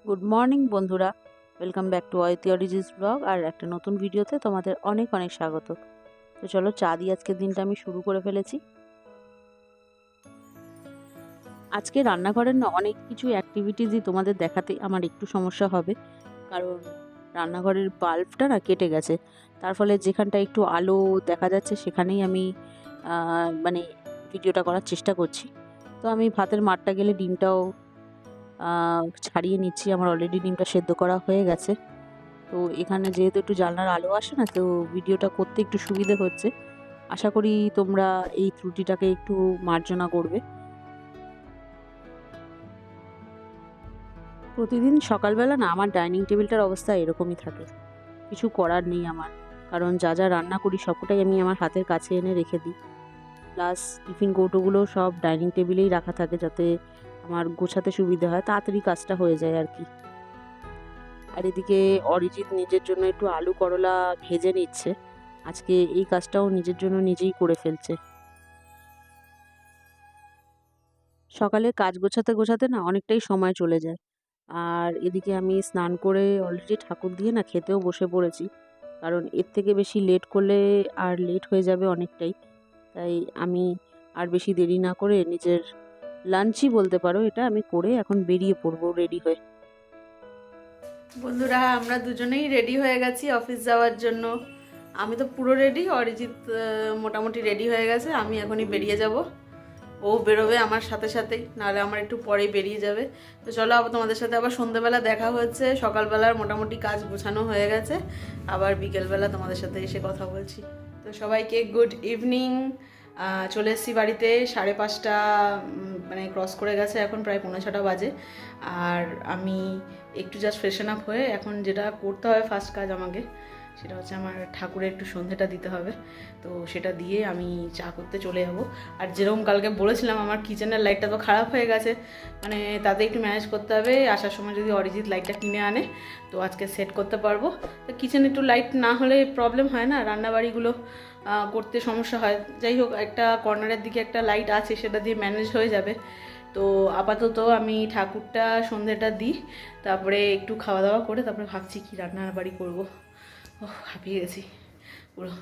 Good morning বন্ধুরা, welcome back to অয়তি অরিজিস blog. আর একটা নতুন ভিডিওতে তোমাদের অনেক অনেক স্বাগত। তো চলো, চা দিয়ে আজকের দিনটা আমি শুরু করে ফেলেছি। আজকে রান্নাঘরের না অনেক কিছু অ্যাক্টিভিটিসই তোমাদের দেখাতে আমার একটু সমস্যা হবে, কারণ রান্নাঘরের বাল্বটা না কেটে গেছে। তার ফলে যেখানটা একটু আলো দেখা যাচ্ছে সেখানেই আমি মানে ভিডিওটা করার চেষ্টা করছি। তো আমি ভাতের মাঠটা গেলে ডিমটাও ছাড়িয়ে নিচ্ছি। আমার অলরেডি ডিমটা সেদ্ধ করা হয়ে গেছে। তো এখানে যেহেতু একটু জানলার আলো আসে না, তো ভিডিওটা করতে একটু সুবিধে হচ্ছে। আশা করি তোমরা এই ত্রুটিটাকে একটু মার্জনা করবে। প্রতিদিন সকালবেলা না আমার ডাইনিং টেবিলটার অবস্থা এরকমই থাকে। কিছু করার নেই আমার, কারণ যা যা রান্না করি সবটাই আমি আমার হাতের কাছে এনে রেখে দিই। প্লাস টিফিন কৌটোগুলো সব ডাইনিং টেবিলেই রাখা থাকে, যাতে আমার গোছাতে সুবিধা হয়, তাড়াতাড়ি কাজটা হয়ে যায় আর কি। আর এদিকে অরিজিৎ নিজের জন্য একটু আলু করলা ভেজে নিচ্ছে। আজকে এই কাজটাও নিজের জন্য নিজেই করে ফেলছে। সকালে কাজ গোছাতে গোছাতে না অনেকটাই সময় চলে যায়। আর এদিকে আমি স্নান করে অলরেডি ঠাকুর দিয়ে না খেতেও বসে পড়েছি, কারণ এর থেকে বেশি লেট করলে আর লেট হয়ে যাবে অনেকটাই। তাই আমি আর বেশি দেরি না করে নিজের লাঞ্চই বলতে পারো এটা, আমি করে এখন বেরিয়ে পড়বো রেডি হয়ে। বন্ধুরা, আমরা দুজনেই রেডি হয়ে গেছি অফিস যাওয়ার জন্য। আমি তো পুরো রেডি, অরিজিৎ মোটামুটি রেডি হয়ে গেছে। আমি এখনই বেরিয়ে যাব, ও বেরোবে আমার সাথে সাথেই, নাহলে আমার একটু পরেই বেরিয়ে যাবে। তো চলো, আবার তোমাদের সাথে আবার সন্ধ্যেবেলা দেখা হচ্ছে। সকালবেলার মোটামুটি কাজ গোছানো হয়ে গেছে, আবার বিকেলবেলা তোমাদের সাথে এসে কথা বলছি। তো সবাইকে গুড ইভিনিং। চলে এসেছি বাড়িতে 5:30 মানে ক্রস করে গেছে, এখন প্রায় 5:45 বাজে। আর আমি একটু জাস্ট ফ্রেশন আপ হয়ে এখন যেটা করতে হবে ফার্স্ট কাজ আমাকে, সেটা হচ্ছে আমার ঠাকুরের একটু সন্ধেটা দিতে হবে। তো সেটা দিয়ে আমি চা করতে চলে যাব। আর যেরকম কালকে বলেছিলাম, আমার কিচেনের লাইটটা তো খারাপ হয়ে গেছে, মানে তাতে একটু ম্যানেজ করতে হবে। আসার সময় যদি অরিজিৎ লাইটটা কিনে আনে তো আজকে সেট করতে পারবো। তো কিচেনে একটু লাইট না হলে প্রবলেম হয় না, রান্নাবাড়িগুলো করতে সমস্যা হয়। যাই হোক, একটা কর্নারের দিকে একটা লাইট আছে, সেটা দিয়ে ম্যানেজ হয়ে যাবে। তো আপাতত আমি ঠাকুরটা সন্ধেটা দিই, তারপরে একটু খাওয়া দাওয়া করে তারপরে ভাবছি কি রান্নার বাড়ি করবো। ও, হাঁপিয়ে গেছি পুরো।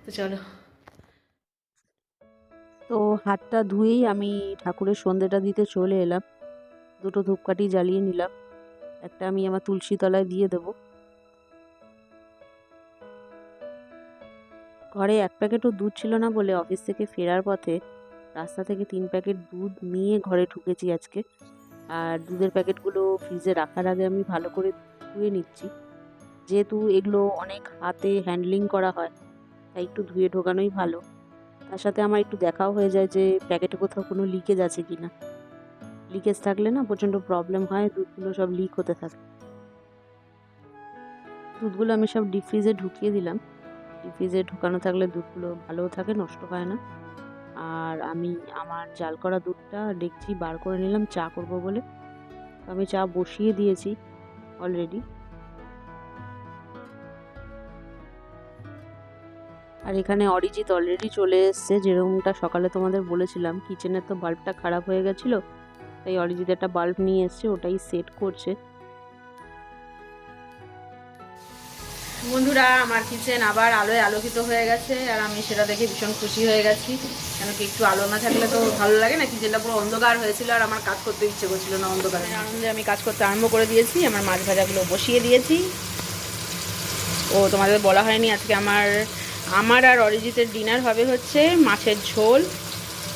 তো চলো। তো হাতটা ধুয়েই আমি ঠাকুরের সন্ধেটা দিতে চলে এলাম। দুটো ধূপকাঠি জ্বালিয়ে নিলাম, একটা আমি আমার তুলসী তলায় দিয়ে দেবো। ঘরে 1 প্যাকেটও দুধ ছিল না বলে অফিস থেকে ফেরার পথে রাস্তা থেকে 3 প্যাকেট দুধ নিয়ে ঘরে ঢুকেছি আজকে। আর দুধের প্যাকেটগুলো ফ্রিজে রাখার আগে আমি ভালো করে ধুয়ে নিচ্ছি, যেহেতু এগুলো অনেক হাতে হ্যান্ডলিং করা হয়, তাই একটু ধুয়ে ঢোকানোই ভালো। তার সাথে আমার একটু দেখাও হয়ে যায় যে প্যাকেটে কোথাও কোনো লিকেজ আছে কিনা। লিকেজ থাকলে না প্রচণ্ড প্রবলেম হয়, দুধগুলো সব লিক হতে থাকে। দুধগুলো আমি সব ডিপ ফ্রিজে ঢুকিয়ে দিলাম। ডিপ ফ্রিজে ঢুকানো থাকলে দুধগুলো ভালোও থাকে, নষ্ট হয় না। আর আমি আমার জাল করা দুধটা ডেকচি বার করে নিলাম চা করব বলে। আমি চা বসিয়ে দিয়েছি অলরেডি। আর এখানে অরিজিৎ অলরেডি চলে এসছে, যেরকমটা সকালে তোমাদের বলেছিলাম। কিচেনের তো বাল্বটা খারাপ হয়ে গেছিলো, তাই অরিজিৎ একটা বাল্ব নিয়ে এসছে, ওটাই সেট করছে। বন্ধুরা, আমার কিচেন আবার আলোয় আলোকিত হয়ে গেছে, আর আমি সেটা দেখে ভীষণ খুশি হয়ে গেছি। কেন কি, একটু আলো না থাকলে তো ভালো লাগে না। কিচেনটা পুরো অন্ধকার হয়েছিল, আর আমার কাজ করতে ইচ্ছে করছিল না অন্ধকারে। আনন্দে আমি কাজ করতে আরম্ভ করে দিয়েছি। আমার মাছ ভাজাগুলো বসিয়ে দিয়েছি। ও, তোমাদের বলা হয়নি, আজকে আমার আর অরিজিতের ডিনার হবে হচ্ছে মাছের ঝোল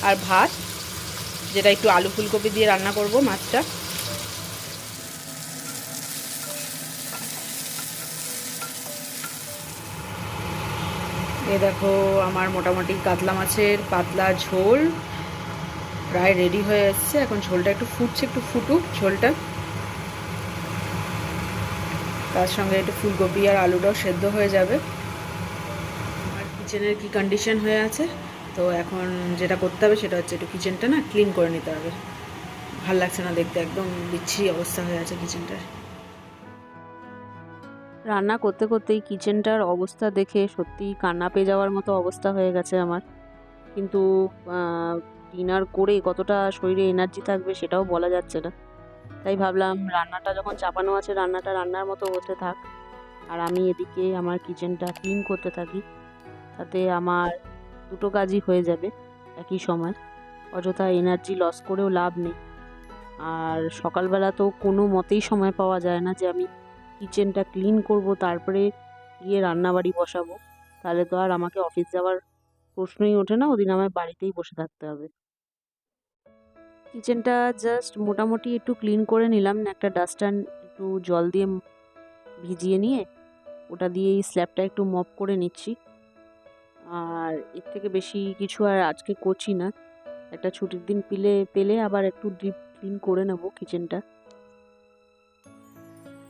আর ভাত, যেটা একটু আলু ফুলকপি দিয়ে রান্না করব মাছটা। এ দেখো, আমার মোটামুটি কাতলা মাছের পাতলা ঝোল প্রায় রেডি হয়ে এসছে। এখন ঝোলটা একটু ফুটছে, একটু ফুটুক ঝোলটা। তার সঙ্গে একটু ফুলকপি আর আলুটাও সেদ্ধ হয়ে যাবে। আমার কিচেনের কি কন্ডিশন হয়ে আছে, তো এখন যেটা করতে হবে সেটা হচ্ছে একটু কিচেনটা না ক্লিন করে নিতে হবে। ভাল লাগছে না দেখতে, একদম বিচ্ছিরি অবস্থা হয়ে আছে কিচেনটার। রান্না করতে করতেই কিচেনটার অবস্থা দেখে সত্যি কান্না পেয়ে যাওয়ার মতো অবস্থা হয়ে গেছে আমার। কিন্তু ডিনার করে কতটা শরীরে এনার্জি থাকবে সেটাও বলা যাচ্ছে না। তাই ভাবলাম রান্নাটা যখন চাপানো আছে রান্নাটা রান্নার মতো হতে থাক, আর আমি এদিকে আমার কিচেনটা ক্লিন করতে থাকি। তাতে আমার দুটো কাজই হয়ে যাবে একই সময়, অযথা এনার্জি লস করেও লাভ নেই। আর সকালবেলা তো কোনো মতেই সময় পাওয়া যায় না যে আমি কিচেনটা ক্লিন করব তারপরে গিয়ে রান্নাবাড়ি বসাবো, তাহলে তো আর আমাকে অফিস যাওয়ার প্রশ্নই ওঠে না, ওদিন আমার বাড়িতেই বসে থাকতে হবে। কিচেনটা জাস্ট মোটামুটি একটু ক্লিন করে নিলাম, একটা ডাস্টার একটু জল দিয়ে ভিজিয়ে নিয়ে ওটা দিয়েই স্ল্যাবটা একটু মপ করে নিচ্ছি। আর এর থেকে বেশি কিছু আর আজকে করছি না, একটা ছুটির দিন পেলে আবার একটু ডিপ ক্লিন করে নেব কিচেনটা।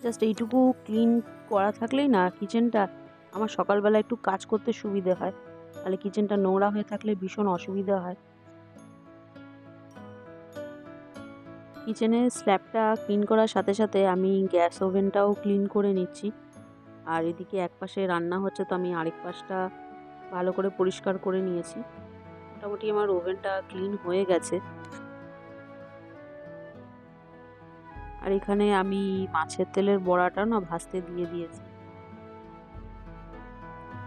জাস্ট এইটুকু ক্লিন করা থাকলেই না কিচেনটা আমার সকালবেলা একটু কাজ করতে সুবিধে হয়, তাহলে কিচেনটা নোংরা হয়ে থাকলে ভীষণ অসুবিধা হয়। কিচেনের স্ল্যাবটা ক্লিন করার সাথে সাথে আমি গ্যাস ওভেনটাও ক্লিন করে নিচ্ছি। আর এদিকে এক পাশে রান্না হচ্ছে, তো আমি আরেক পাশটা ভালো করে পরিষ্কার করে নিয়েছি। মোটামুটি আমার ওভেনটা ক্লিন হয়ে গেছে। আর এখানে আমি মাছের তেলের বড়াটা না ভাজতে দিয়ে দিয়েছি।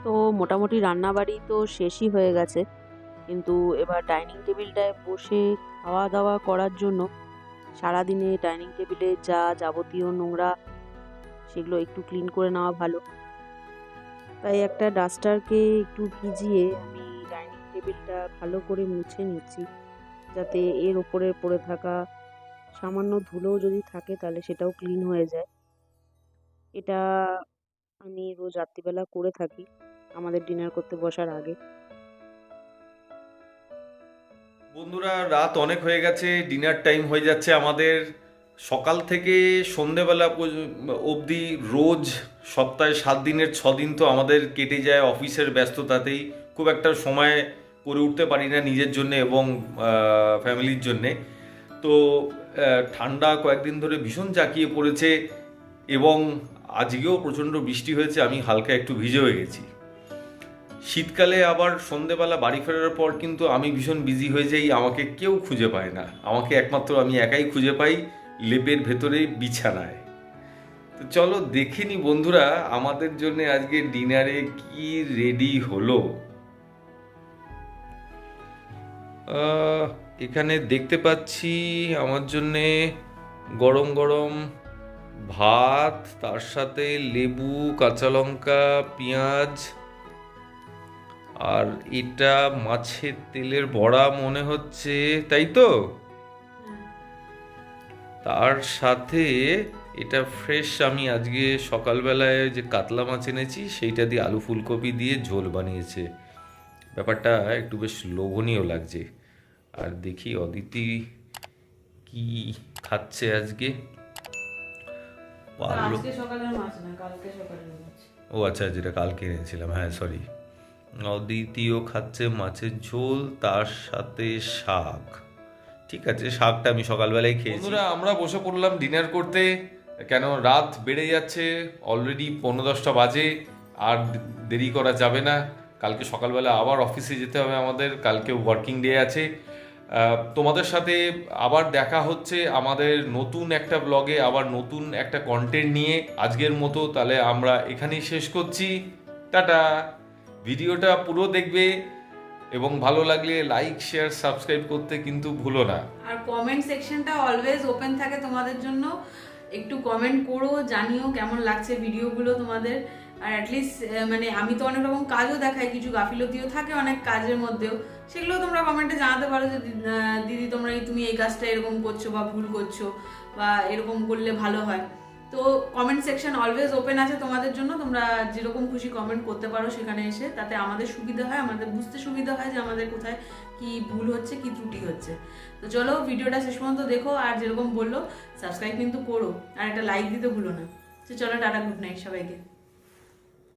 তো মোটামুটি রান্নাবাড়ি তো শেষই হয়ে গেছে, কিন্তু এবার ডাইনিং টেবিলটায় বসে খাওয়া দাওয়া করার জন্য সারাদিনে ডাইনিং টেবিলে যা যাবতীয় নোংরা সেগুলো একটু ক্লিন করে নেওয়া ভালো। তাই একটা ডাস্টারকে একটু ভিজিয়ে আমি ডাইনিং টেবিলটা ভালো করে মুছে নিচ্ছি, যাতে এর ওপরে পড়ে থাকা সামান্য ধুলোও যদি থাকে তাহলে সেটাও ক্লিন হয়ে যায়। এটা আমি রোজ রাত্রিবেলা করে থাকি আমাদের ডিনার করতে বসার আগে। বন্ধুরা, রাত অনেক হয়ে গেছে, ডিনার টাইম হয়ে যাচ্ছে আমাদের। সকাল থেকে সন্ধেবেলা অবধি রোজ সপ্তাহে 7 দিনের 6 দিন তো আমাদের কেটে যায় অফিসের ব্যস্ততাতেই। খুব একটা সময় করে উঠতে পারি না নিজের জন্য এবং ফ্যামিলির জন্যে। তো ঠান্ডা কয়েকদিন ধরে ভীষণ জাঁকিয়ে পড়েছে এবং আজকেও প্রচণ্ড বৃষ্টি হয়েছে, আমি হালকা একটু ভিজে হয়ে গেছি। শীতকালে আবার সন্ধেবেলা বাড়ি ফেরার পর কিন্তু আমি ভীষণ বিজি হয়ে যাই, আমাকে কেউ খুঁজে পায় না, আমাকে একমাত্র আমি একাই খুঁজে পাই লেপের ভেতরে বিছানায়। তো চলো দেখিনি বন্ধুরা আমাদের জন্য আজকে ডিনারে কি রেডি হলো। এখানে দেখতে পাচ্ছি আমার জন্যে গরম গরম ভাত, তার সাথে লেবু, কাঁচা লঙ্কা, পেঁয়াজ, আর এটা মাছের তেলের বড়া মনে হচ্ছে, তাই তো? তার সাথে এটা ফ্রেশ, আমি আজকে সকালবেলায় যে কাতলা মাছ এনেছি সেইটা দিয়ে আলু ফুলকপি দিয়ে ঝোল বানিয়েছে। ব্যাপারটা একটু বেশ লোভনীয় লাগছে। আর দেখি অদিতি কি খাচ্ছে আজকে। আজকে সকালের মাছ না, কালকে সকালের মাছ। ও আচ্ছা, যেটা কালকে এনেছিলাম, হ্যাঁ সরি। অদ্বিতীয় খাচ্ছে মাছের ঝোল, তার সাথে শাক। ঠিক আছে, শাকটা আমি সকালবেলায় খেয়েছি। বন্ধুরা, আমরা বসে পড়লাম ডিনার করতে, কেন রাত বেড়ে যাচ্ছে, অলরেডি 9:10 বাজে, আর দেরি করা যাবে না। কালকে সকালবেলা আবার অফিসে যেতে হবে আমাদের, কালকে ওয়ার্কিং ডে আছে। তোমাদের সাথে আবার দেখা হচ্ছে আমাদের নতুন একটা ব্লগে, আবার নতুন একটা কন্টেন্ট নিয়ে। আজকের মতো তাহলে আমরা এখানেই শেষ করছি। টাটা। ভিডিওটা পুরো দেখবে এবং ভালো লাগলে লাইক, শেয়ার, সাবস্ক্রাইব করতে কিন্তু ভুলো না। আর কমেন্ট সেকশনটা অলওয়েজ ওপেন থাকে তোমাদের জন্য, একটু কমেন্ট করো, জানিও কেমন লাগছে ভিডিওগুলো তোমাদের। আর অ্যাটলিস্ট মানে আমি তো অনেক রকম কাজও দেখাই, কিছু গাফিলতিও থাকে অনেক কাজের মধ্যেও, সেগুলো তোমরা কমেন্টে জানাতে পারো যে দিদি তুমি এই কাজটা এরকম করছো বা ভুল করছো, বা এরকম করলে ভালো হয়। তো কমেন্ট সেকশন অলওয়েজ ওপেন আছে তোমাদের জন্য, তোমরা যেরকম খুশি কমেন্ট করতে পারো সেখানে এসে, তাতে আমাদের সুবিধা হয়, আমাদের বুঝতে সুবিধা হয় যে আমাদের কোথায় কি ভুল হচ্ছে, কি ত্রুটি হচ্ছে। তো চলো ভিডিওটা শেষ পর্যন্ত দেখো, আর যেরকম বললো সাবস্ক্রাইব কিন্তু করো, আর একটা লাইক দিতে ভুলো না। তো চলো টাটা, গুড নাইট সবাইকে।